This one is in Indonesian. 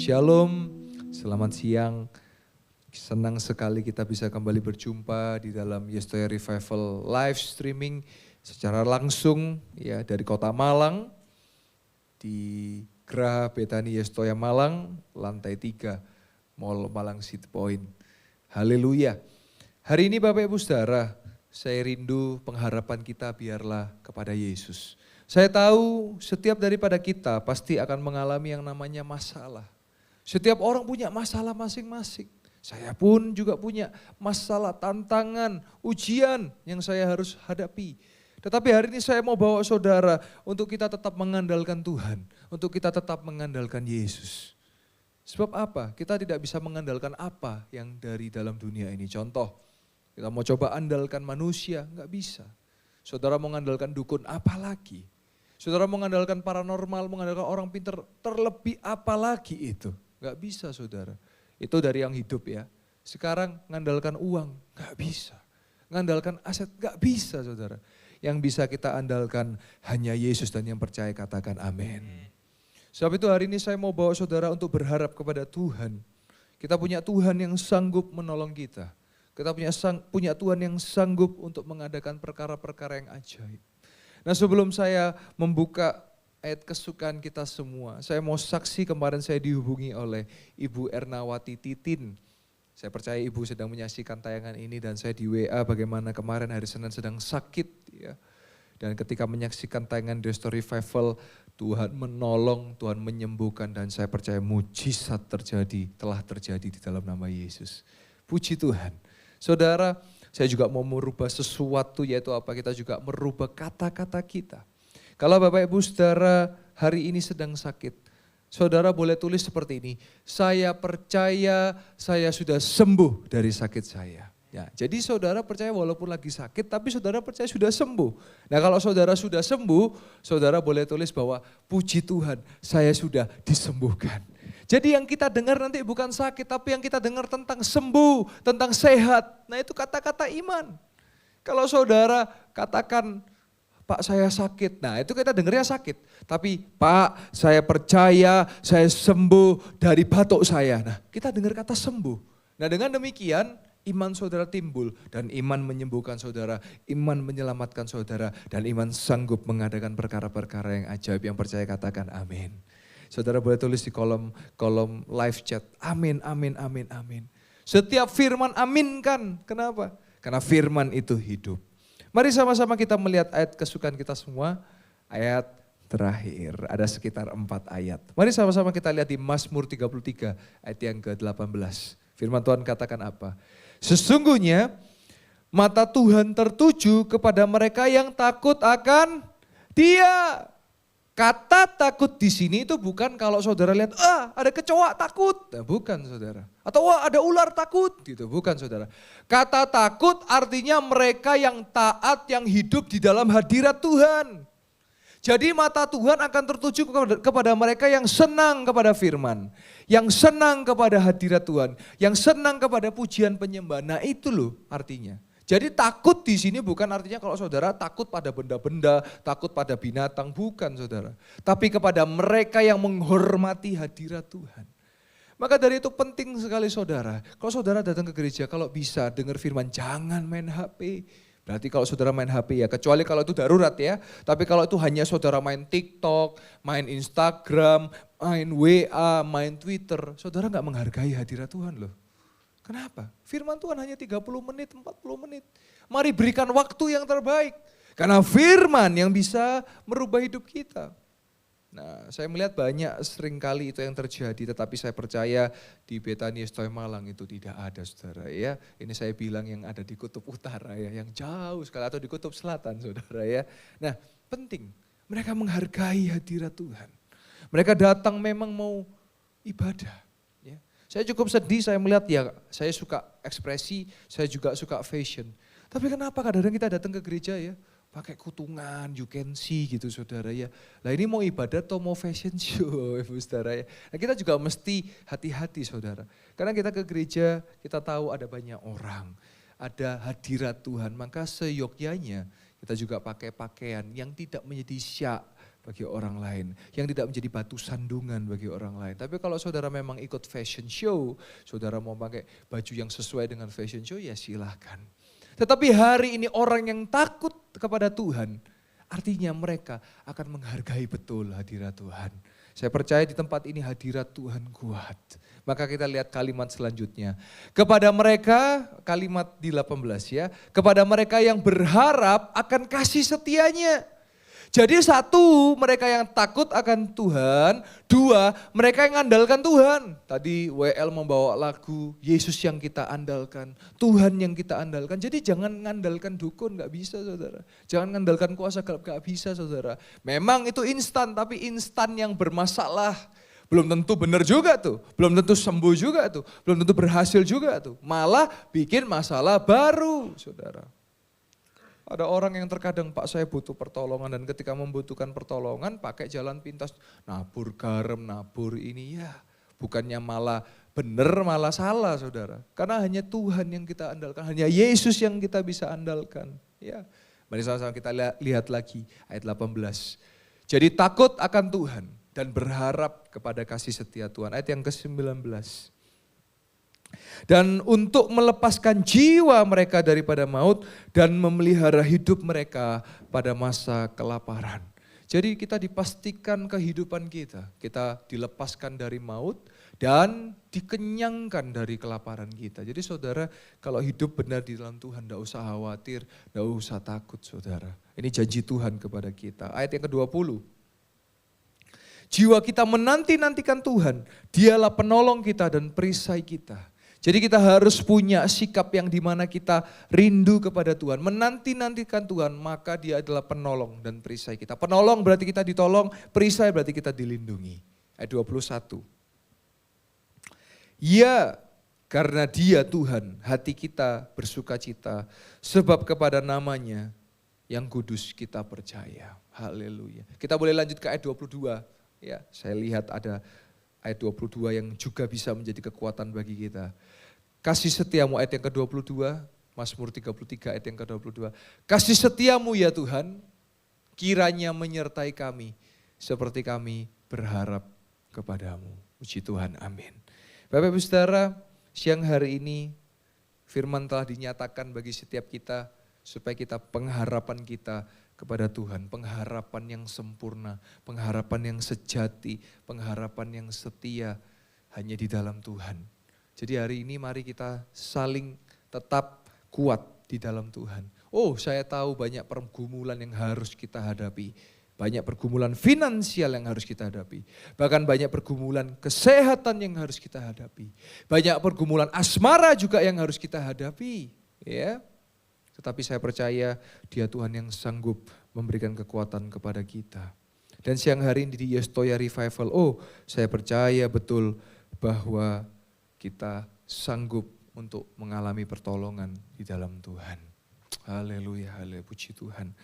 Shalom, selamat siang. Senang sekali kita bisa kembali berjumpa di dalam Yestoya Revival live streaming secara langsung ya dari Kota Malang di Geraha Betani Yestoya Malang, lantai 3, Mall Malang City Point. Haleluya. Hari ini Bapak Ibu Saudara, saya rindu pengharapan kita biarlah kepada Yesus. Saya tahu setiap daripada kita pasti akan mengalami yang namanya masalah. Setiap orang punya masalah masing-masing. Saya pun juga punya masalah, tantangan, ujian yang saya harus hadapi. Tetapi hari ini saya mau bawa saudara untuk kita tetap mengandalkan Tuhan. Untuk kita tetap mengandalkan Yesus. Sebab apa? Kita tidak bisa mengandalkan apa yang dari dalam dunia ini. Contoh, kita mau coba andalkan manusia, enggak bisa. Saudara mau mengandalkan dukun, apa lagi? Saudara mau mengandalkan paranormal, mengandalkan orang pintar, terlebih apa lagi itu? Gak bisa saudara, itu dari yang hidup ya. Sekarang ngandalkan uang, gak bisa. Ngandalkan aset, gak bisa saudara. Yang bisa kita andalkan hanya Yesus dan yang percaya katakan amin. Sebab itu hari ini saya mau bawa saudara untuk berharap kepada Tuhan. Kita punya Tuhan yang sanggup menolong kita. Kita punya Tuhan yang sanggup untuk mengadakan perkara-perkara yang ajaib. Nah sebelum saya membuka ayat kesukaan kita semua. Saya mau saksi kemarin saya dihubungi oleh Ibu Ernawati Titin. Saya percaya Ibu sedang menyaksikan tayangan ini dan saya di WA bagaimana kemarin hari Senin sedang sakit. Ya. Dan ketika menyaksikan tayangan The Story Revival, Tuhan menolong, Tuhan menyembuhkan dan saya percaya mujizat telah terjadi di dalam nama Yesus. Puji Tuhan. Saudara, saya juga mau merubah sesuatu yaitu apa? Kita juga merubah kata-kata kita. Kalau Bapak Ibu Saudara hari ini sedang sakit, saudara boleh tulis seperti ini, saya percaya saya sudah sembuh dari sakit saya. Ya, jadi saudara percaya walaupun lagi sakit, tapi saudara percaya sudah sembuh. Nah kalau saudara sudah sembuh, saudara boleh tulis bahwa puji Tuhan saya sudah disembuhkan. Jadi yang kita dengar nanti bukan sakit, tapi yang kita dengar tentang sembuh, tentang sehat. Nah itu kata-kata iman. Kalau saudara katakan, Pak saya sakit, nah itu kita dengarnya sakit. Tapi Pak saya percaya saya sembuh dari batuk saya. Nah kita dengar kata sembuh. Nah dengan demikian iman saudara timbul. Dan iman menyembuhkan saudara, iman menyelamatkan saudara. Dan iman sanggup mengadakan perkara-perkara yang ajaib. Yang percaya katakan amin. Saudara boleh tulis di kolom live chat, amin, amin, amin, amin. Setiap firman aminkan, kenapa? Karena firman itu hidup. Mari sama-sama kita melihat ayat kesukaan kita semua. Ayat terakhir, ada sekitar 4 ayat. Mari sama-sama kita lihat di Mazmur 33 ayat yang ke-18. Firman Tuhan katakan apa? Sesungguhnya mata Tuhan tertuju kepada mereka yang takut akan Dia. Kata takut di sini itu bukan kalau saudara lihat, ada kecoa takut. Nah, bukan saudara. Atau ada ular takut, gitu. Bukan saudara. Kata takut artinya mereka yang taat, yang hidup di dalam hadirat Tuhan. Jadi mata Tuhan akan tertuju kepada mereka yang senang kepada firman. Yang senang kepada hadirat Tuhan. Yang senang kepada pujian penyembahan. Nah itu loh artinya. Jadi takut di sini bukan artinya kalau saudara takut pada benda-benda, takut pada binatang, bukan saudara. Tapi kepada mereka yang menghormati hadirat Tuhan. Maka dari itu penting sekali saudara, kalau saudara datang ke gereja, kalau bisa dengar firman jangan main HP. Berarti kalau saudara main HP ya, kecuali kalau itu darurat ya. Tapi kalau itu hanya saudara main TikTok, main Instagram, main WA, main Twitter, saudara gak menghargai hadirat Tuhan loh. Kenapa? Firman Tuhan hanya 30 menit, 40 menit. Mari berikan waktu yang terbaik. Karena firman yang bisa merubah hidup kita. Nah saya melihat banyak seringkali itu yang terjadi. Tetapi saya percaya di Betani Yestoya Malang itu tidak ada saudara ya. Ini saya bilang yang ada di kutub utara ya. Yang jauh sekali atau di kutub selatan saudara ya. Nah penting mereka menghargai hadirat Tuhan. Mereka datang memang mau ibadah. Saya cukup sedih, saya melihat ya saya suka ekspresi, saya juga suka fashion. Tapi kenapa kadang-kadang kita datang ke gereja ya, pakai kutungan, you can see gitu saudara ya. Lah ini mau ibadah atau mau fashion show ibu saudara ya. Nah kita juga mesti hati-hati saudara. Karena kita ke gereja, kita tahu ada banyak orang, ada hadirat Tuhan. Maka seyogyanya kita juga pakai pakaian yang tidak menjadi syak, bagi orang lain, yang tidak menjadi batu sandungan bagi orang lain. Tapi kalau saudara memang ikut fashion show, saudara mau pakai baju yang sesuai dengan fashion show, ya silahkan. Tetapi hari ini orang yang takut kepada Tuhan, artinya mereka akan menghargai betul hadirat Tuhan. Saya percaya di tempat ini hadirat Tuhan kuat. Maka kita lihat kalimat selanjutnya. Kepada mereka, kalimat di 18 ya. Kepada mereka yang berharap akan kasih setianya. Jadi satu, mereka yang takut akan Tuhan. Dua, mereka yang andalkan Tuhan. Tadi WL membawa lagu Yesus yang kita andalkan. Tuhan yang kita andalkan. Jadi jangan mengandalkan dukun, gak bisa saudara. Jangan mengandalkan kuasa gelap, gak bisa saudara. Memang itu instan, tapi instan yang bermasalah. Belum tentu benar juga tuh. Belum tentu sembuh juga tuh. Belum tentu berhasil juga tuh. Malah bikin masalah baru saudara. Ada orang yang terkadang, Pak saya butuh pertolongan, dan ketika membutuhkan pertolongan pakai jalan pintas, nabur garam, nabur ini ya. Bukannya malah benar malah salah saudara. Karena hanya Tuhan yang kita andalkan, hanya Yesus yang kita bisa andalkan. Ya, mari sama-sama kita lihat lagi ayat 18. Jadi takut akan Tuhan dan berharap kepada kasih setia Tuhan. Ayat yang ke-19. Dan untuk melepaskan jiwa mereka daripada maut dan memelihara hidup mereka pada masa kelaparan. Jadi kita dipastikan kehidupan kita dilepaskan dari maut dan dikenyangkan dari kelaparan kita. Jadi saudara, kalau hidup benar di dalam Tuhan, tidak usah khawatir, tidak usah takut saudara. Ini janji Tuhan kepada kita. Ayat yang ke-20. Jiwa kita menanti-nantikan Tuhan, Dialah penolong kita dan perisai kita. Jadi kita harus punya sikap yang dimana kita rindu kepada Tuhan. Menanti-nantikan Tuhan, maka Dia adalah penolong dan perisai kita. Penolong berarti kita ditolong, perisai berarti kita dilindungi. Ayat 21. Ya, karena Dia Tuhan, hati kita bersuka cita. Sebab kepada namanya yang kudus kita percaya. Haleluya. Kita boleh lanjut ke ayat 22. Ya, saya lihat ada ayat 22 yang juga bisa menjadi kekuatan bagi kita. Kasih setiamu ayat yang ke-22, Mazmur 33 ayat yang ke-22. Kasih setiamu ya Tuhan, kiranya menyertai kami seperti kami berharap kepadamu. Puji Tuhan, amin. Bapak Ibu Saudara, siang hari ini firman telah dinyatakan bagi setiap kita supaya kita pengharapan kita kepada Tuhan, pengharapan yang sempurna, pengharapan yang sejati, pengharapan yang setia hanya di dalam Tuhan. Jadi hari ini mari kita saling tetap kuat di dalam Tuhan. Oh, saya tahu banyak pergumulan yang harus kita hadapi. Banyak pergumulan finansial yang harus kita hadapi. Bahkan banyak pergumulan kesehatan yang harus kita hadapi. Banyak pergumulan asmara juga yang harus kita hadapi. Ya. Tetapi saya percaya Dia Tuhan yang sanggup memberikan kekuatan kepada kita. Dan siang hari ini di Yestoya Revival, saya percaya betul bahwa kita sanggup untuk mengalami pertolongan di dalam Tuhan. Haleluya, haleluya, puji Tuhan.